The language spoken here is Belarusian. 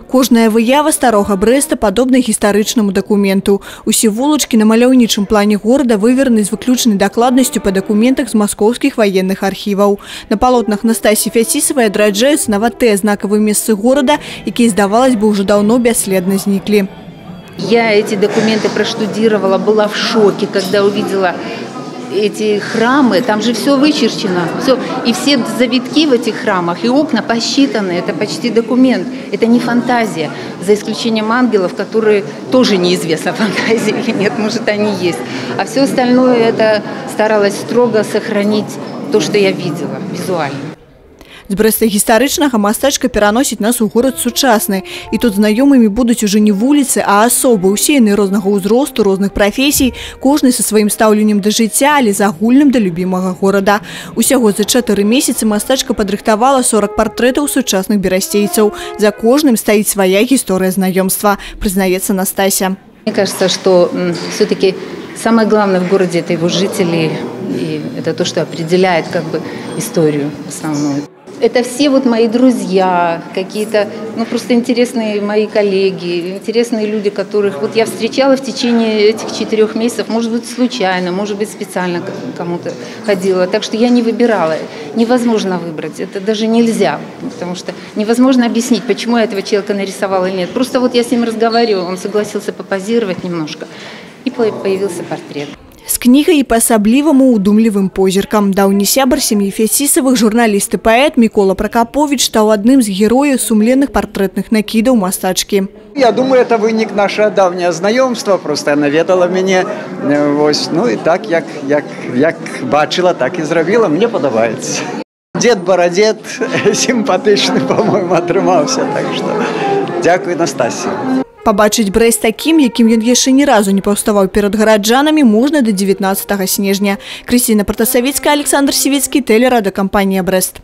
Кожная выява старога Брэста падобна гістарычнаму дакументу. Усе вулачкі на маляўнічым плане горада вывераны з выключнай дакладнасцю па дакументах з маскоўскіх ваенных архіваў. На палотнах Настасі Фяцісавай адраджаюцца нават тыя знакавыя месцы горада, якія, здавалось бы, уже давно бесследно зниклі. Я эти документы проштудировала, была в шоке, когда увидела эти храмы. Там же все вычерчено, все, и все завитки в этих храмах, и окна посчитаны. Это почти документ, это не фантазия, за исключением ангелов, которые тоже неизвестно, фантазия или нет, может, они есть. А все остальное это старалась строго сохранить то, что я видела визуально. З Брэста гістарычнага мастачка пераносіць нас у горад сучасны. І тут знаёмымі будуць уже не вуліцы, а асобы, усе яны рознага ўзросту, розных прафесій, кожны са сваім стаўленнем да жыцця, але з агульным да любімага горада. Усяго за 4 месяцы мастачка падрыхтавала 40 партрэтаў сучасных берасцейцаў. За кожным стаіць свая гісторыя знаёмства, прызнаецца Настася. Мне кажется, что все-таки самое главное в городе – это его жители, и это то, что определяет как бы историю основную. Это все вот мои друзья, какие-то, ну, просто интересные мои коллеги, интересные люди, которых вот я встречала в течение этих 4 месяцев, может быть, случайно, может быть, специально кому-то ходила. Так что я не выбирала. Невозможно выбрать, это даже нельзя, потому что невозможно объяснить, почему я этого человека нарисовала или нет. Просто вот я с ним разговаривала, он согласился попозировать немножко, и появился портрет. З кнігай і па-асабліваму удумлівым позіркам. Даўні сябар сям'і Фяцісавых, журналіст і паэт Мікола Пракапович стаў адным з герояў сумленных партрэтных накідаў мастачкі. Я думаю, это вынік наше давнее знайомство. Просто она ведала мяне. Ну і так, як бачила, так і зробила. Мне подобається. Дед Бородет симпатичный, по-моему, атрымаўся. Так что дякую, Настасі. Пабачыць Брэст такім, якім ён яшчэ ні разу не паўставаў перад гараджанамі, можна да 19 снежня. Крысціна Партасавіцкая, Александр Сівецкі, тэлерадыёкампанія Брэст.